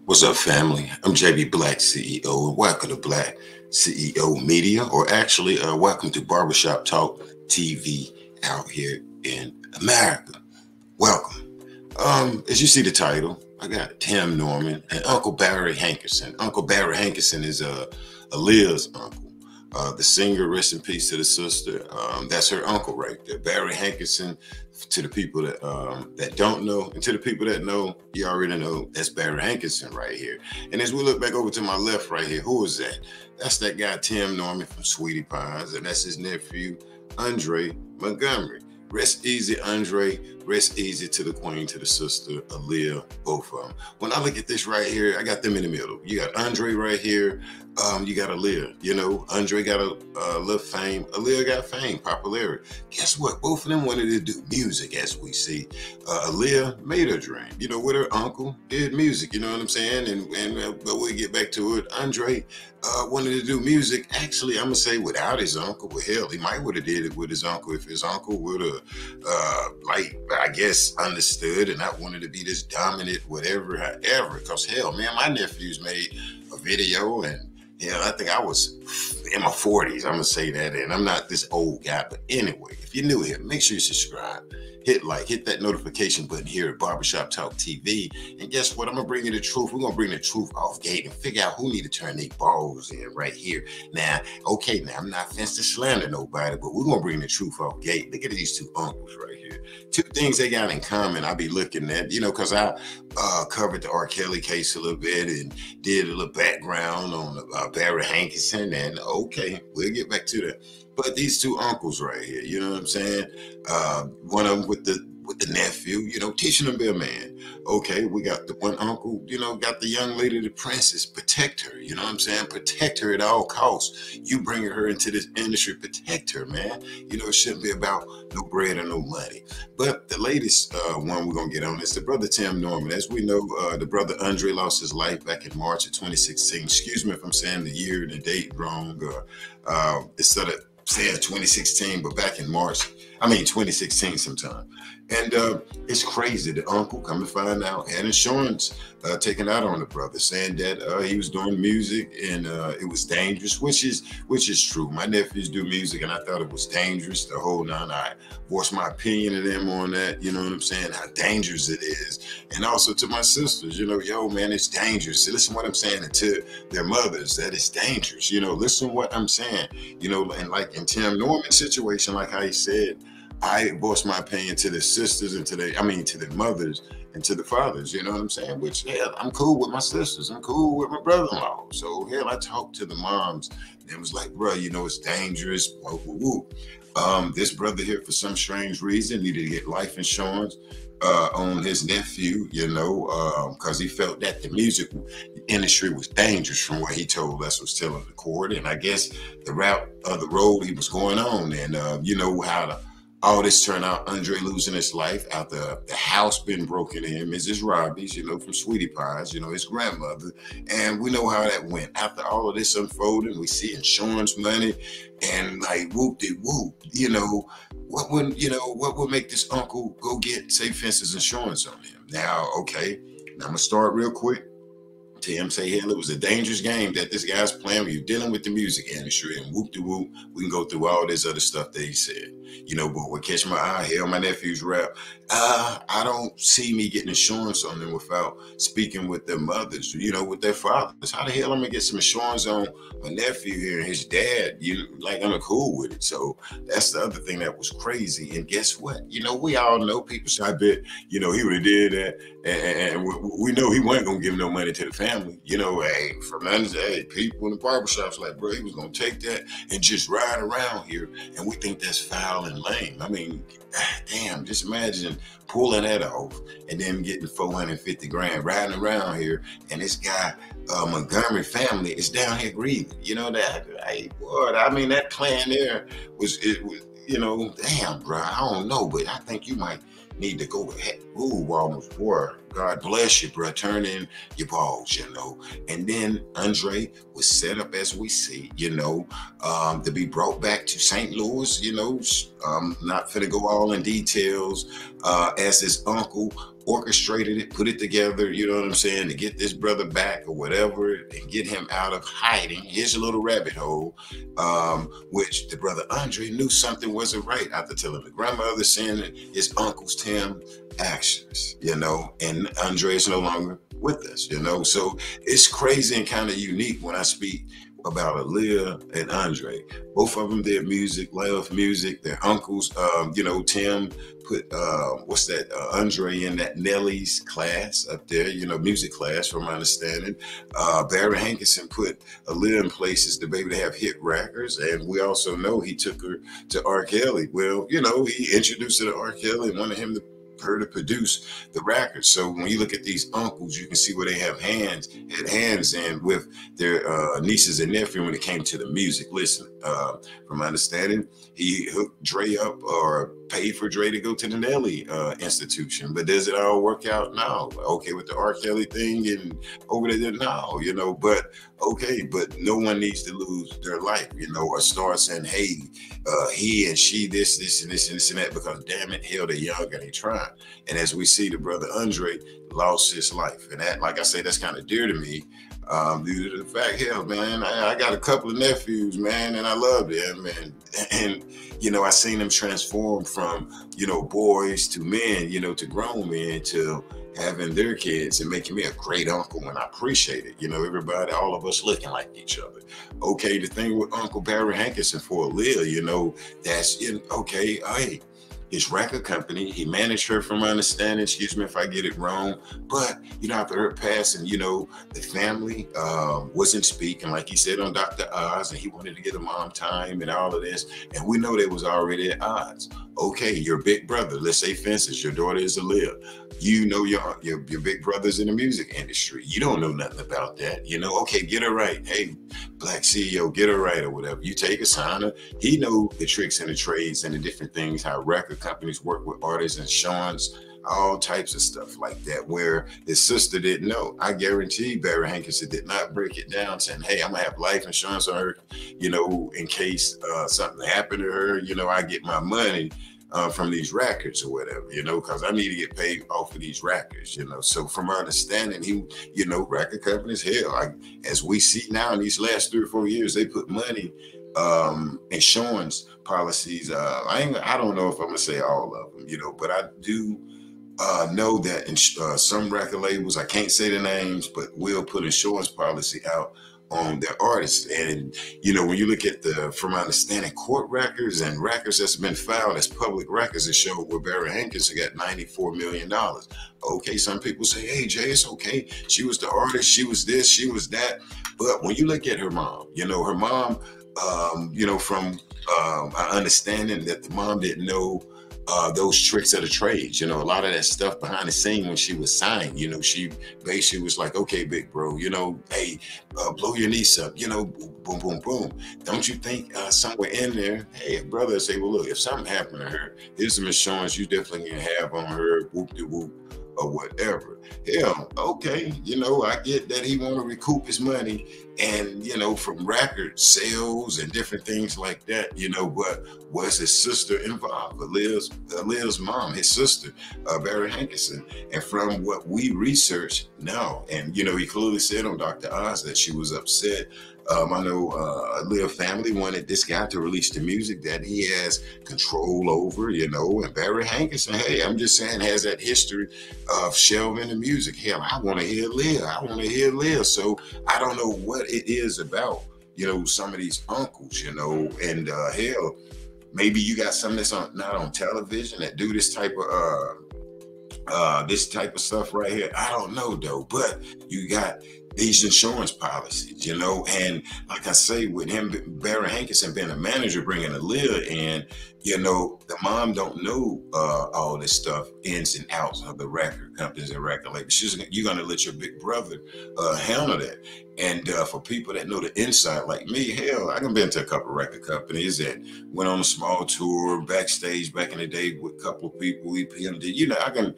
What's up, family? I'm JB Black CEO, and welcome to Black CEO Media, or actually, welcome to Barbershop Talk TV out here in America. Welcome. As you see the title, I got Tim Norman and Uncle Barry Hankerson. Uncle Barry Hankerson is Aaliyah's uncle. The singer, rest in peace to the sister. That's her uncle right there, Barry Hankerson. To the people that don't know, and to the people that know, you already know that's Barry Hankerson right here. And as we look back over to my left right here, who is that? That's that guy Tim Norman from Sweetie Pies, and that's his nephew Andre Montgomery. Rest easy, Andre. Rest easy to the queen, to the sister, Aaliyah, both of them. When I look at this right here, I got them in the middle. You got Andre right here. You got Aaliyah. You know, Andre got a little fame. Aaliyah got fame, popularity. Guess what? Both of them wanted to do music, as we see. Aaliyah made her dream. You know, with her uncle, did music. You know what I'm saying? But we'll get back to it. Andre wanted to do music. Actually, I'm gonna say without his uncle. Well, hell, he might would have did it with his uncle if his uncle would have, I guess, understood and not wanted to be this dominant, whatever, however. Because hell, man, my nephews made a video, and I think I was in my 40s. I'm gonna say that, and I'm not this old guy. But anyway, if you're new here, make sure you subscribe. Hit like, hit that notification button here at Barbershop Talk TV. And guess what? I'm gonna bring you the truth. We're gonna bring the truth off gate and figure out who need to turn their balls in right here. Now, okay, now I'm not fenced to slander nobody, but we're gonna bring the truth off gate. Look at these two uncles right here. Two things they got in common. I'll be looking at, because I covered the R. Kelly case a little bit and did a little background on Barry Hankerson. And okay, we'll get back to that. But these two uncles right here, you know what I'm saying? One of them with the nephew, teaching him to be a man. Okay, we got the one uncle, got the young lady, the princess, protect her, you know what I'm saying? Protect her at all costs. You bring her into this industry, protect her, man. It shouldn't be about no bread or no money. But the latest one we're going to get on is the brother Tim Norman. As we know, the brother Andre lost his life back in March of 2016. Excuse me if I'm saying the year and the date wrong. Instead of saying 2016, but back in 2016 sometime. And it's crazy. The uncle, come to find out, had insurance taken out on the brother, saying that he was doing music and it was dangerous, which is true. My nephews do music, and I thought it was dangerous. The whole nine. I voiced my opinion to them on that. You know what I'm saying? How dangerous it is, and also to my sisters. Yo, man, it's dangerous. Listen what I'm saying, and to their mothers, that it's dangerous. Listen what I'm saying. And like in Tim Norman's situation, like how he said, I voiced my opinion to the sisters and to the mothers and to the fathers, you know what I'm saying? Which, hell, I'm cool with my sisters. I'm cool with my brother-in-law. So, hell, I talked to the moms and it was like, bro, it's dangerous. Woo, woo, woo. This brother here, for some strange reason, needed to get life insurance on his nephew, because he felt that the music industry was dangerous from what he told us, was telling the court. And I guess the route of the road he was going on, and how all this turned out, Andre losing his life after the house been broken in, Mrs. Robbie's, from Sweetie Pies, his grandmother. And we know how that went. After all of this unfolding, we see insurance money and like whoop-de-whoop, what would make this uncle go get, say, fences insurance on him? Now, okay, now I'm gonna start real quick. Tim say, hell, it was a dangerous game that this guy's playing when you're dealing with the music industry, and whoop-de-whoop, we can go through all this other stuff that he said. But what catch my eye, hell, my nephew's rap. I don't see me getting insurance on them without speaking with their mothers, with their fathers. How the hell am I gonna get some insurance on my nephew here and his dad? I'm cool with it. So that's the other thing that was crazy. And guess what? We all know people. So I bet, he would have did that. And we know he wasn't gonna give no money to the family. Hey, people in the barbershops like, bro, he was gonna take that and just ride around here. And we think that's foul and lame. I mean, damn, just imagine pulling that off and then getting 450 grand riding around here, and this guy Montgomery family is down here grieving. That plan there was damn, bro, I don't know, but I think you might need to go ahead. Ooh, almost war. God bless you, bro. Turn in your balls, And then Andre was set up, as we see, to be brought back to St. Louis, not finna go all in details, as his uncle orchestrated it, put it together, you know what I'm saying, to get this brother back or whatever, and get him out of hiding his little rabbit hole, which the brother Andre knew something wasn't right after telling the grandmother, saying his uncle's Tim actions, and Andre is no longer with us, So it's crazy and kind of unique when I speak about Aaliyah and Andre. Both of them did music, love music. Their uncles, Tim put what's that? Andre in that Nelly's class up there, music class, from my understanding. Barry Hankerson put Aaliyah in places to be able to have hit records, and we also know he took her to R. Kelly. Well, he introduced her to R. Kelly and wanted her to produce the records. So when you look at these uncles, you can see where they had hands in with their nieces and nephew when it came to the music. Listen, from my understanding, he hooked Dre up or paid for Dre to go to the Nelly institution. But does it all work out? No. Okay, with the R. Kelly thing and over there, no, but okay, but no one needs to lose their life, or start saying, hey, he and she, this and this and this and that, because damn it, hell, they're young and they trying. And as we see, the brother Andre lost his life. And that, like I say, that's kind of dear to me, due to the fact, hell, man, I got a couple of nephews, man, and I love them. And I seen them transform from, boys to men, to grown men, to having their kids and making me a great uncle. And I appreciate it. Everybody, all of us looking like each other. Okay, the thing with Uncle Barry Hankerson for Aaliyah, that's okay, hey, his record company, he managed her, from my understanding, excuse me if I get it wrong, but after her passing, the family wasn't speaking, like he said on Dr. Oz, and he wanted to get a mom time and all of this, and we know they was already at odds. Okay, your big brother, let's say fences, your daughter is Aaliyah, your big brother's in the music industry, you don't know nothing about that, okay, get her right, hey, black CEO, get her right, or whatever, you take a signer, he know the tricks and the trades and the different things, how record companies work with artists and Sean's, all types of stuff like that, where his sister didn't know. I guarantee Barry Hankerson did not break it down saying, hey, I'm gonna have life insurance on her, in case something happened to her, I get my money from these records or whatever, because I need to get paid off of these records, So from my understanding, he, record companies, hell, as we see now in these last 3 or 4 years, they put money insurance policies. I don't know if I'm gonna say all of them, but I do know that in some record labels, I can't say the names, but will put insurance policy out on their artists. And when you look at from my understanding, court records and records that's been filed as public records, it showed where Barry Hankerson got $94 million. Okay, some people say, hey Jay, it's okay, she was the artist, she was this, she was that. But when you look at her mom, her mom, from our understanding that the mom didn't know those tricks of the trades, a lot of that stuff behind the scene when she was signed, she basically was like, okay, big bro, hey, blow your niece up, boom, boom, boom. Don't you think somewhere in there, hey, brother say, well, look, if something happened to her, here's some insurance you definitely can have on her, whoop-de-whoop, or whatever. Hell, okay, I get that he want to recoup his money and, from record sales and different things like that, but was his sister involved? Aaliyah's mom, his sister, Barry Hankerson. And from what we researched, no. And, he clearly said on Dr. Oz that she was upset. I know Aaliyah family wanted this guy to release the music that he has control over, and Barry Hankerson, hey, I'm just saying, has that history of shelving the music. Hell, I want to hear Aaliyah. So I don't know what it is about, some of these uncles, and hell, maybe you got some that's not on television that do this type of stuff right here. I don't know though, but you got these insurance policies, and like I say, with him, Barry Hankerson being a manager, bringing Aaliyah in, the mom don't know all this stuff, ins and outs of the record companies and record labels. You're going to let your big brother handle that. And for people that know the inside, like me, hell, I done been to a couple of record companies and went on a small tour backstage back in the day with a couple of people, EPMD,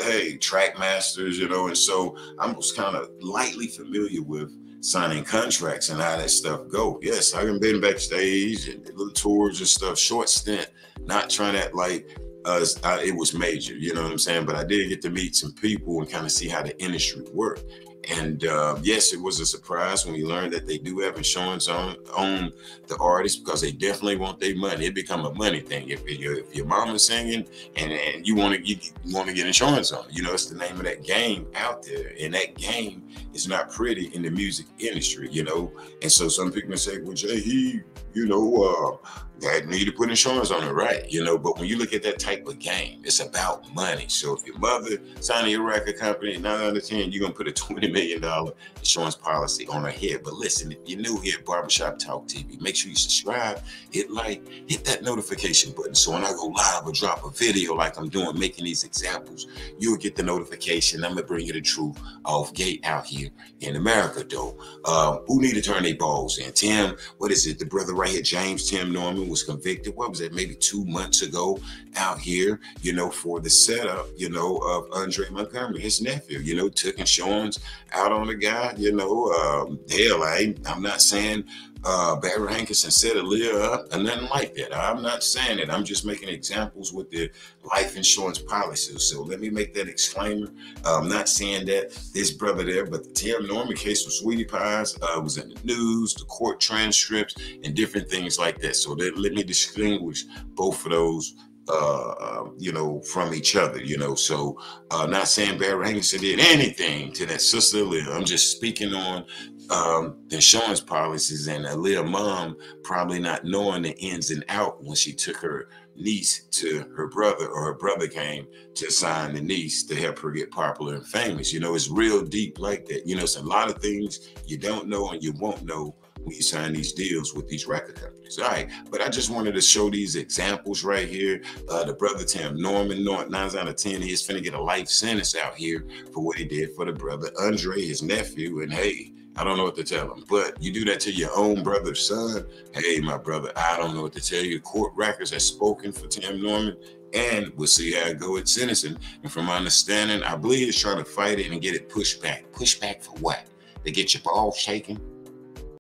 hey, track masters, and so I'm just kind of lightly familiar with signing contracts and how that stuff go. Yes, I done been backstage and little tours and stuff, short stint, not trying to like it was major, you know what I'm saying? But I did get to meet some people and kind of see how the industry worked. And yes, it was a surprise when we learned that they do have insurance on the artist, because they definitely want their money. It become a money thing. If your mama's singing and you want to get insurance on it, you know, it's the name of that game out there. And that game is not pretty in the music industry, you know. And so some people say, well, Jay, that need to put insurance on it, right? You know, but when you look at that type of game, it's about money. So if your mother signing your record company, 9 out of 10, you're gonna put a $20 million insurance policy on her head. But listen, if you're new here at Barbershop Talk TV, make sure you subscribe, hit like, hit that notification button. So when I go live or drop a video like I'm doing, making these examples, you'll get the notification. I'm gonna bring you the truth off gate out here in America, though. Who need to turn their balls in? Tim, what is it? The brother right here, James Tim Norman, was convicted. What was that? Maybe 2 months ago out here, you know, for the setup, you know, of Andre Montgomery, his nephew, you know, took insurance out on the guy, you know. Hell, I'm not saying Barry Hankerson set a lawyer up or nothing like that. I'm not saying it. I'm just making examples with the life insurance policies. So let me make that disclaimer. I'm not saying that this brother there, but the Tim Norman case with Sweetie Pies was in the news, the court transcripts, and different things like that. So let me distinguish both of those you know, from each other, you know. So not saying Barry Hankerson did anything to that sister Aaliyah. I'm just speaking on the insurance policies, and Aaliyah's mom probably not knowing the ins and out when she took her niece to her brother, or her brother came to sign the niece to help her get popular and famous. You know, it's real deep like that. You know, it's a lot of things you don't know and you won't know when you sign these deals with these record companies. All right, but I just wanted to show these examples right here. The brother Tim Norman, 9 out of 10, he's finna get a life sentence out here for what he did for the brother Andre, his nephew. And hey, I don't know what to tell him. But you do that to your own brother's son, hey, my brother, I don't know what to tell you. The court records have spoken for Tim Norman, and we'll see how it goes at sentencing. And from my understanding, I believe he's trying to fight it and get it pushed back. Pushed back for what? To get your balls shaken?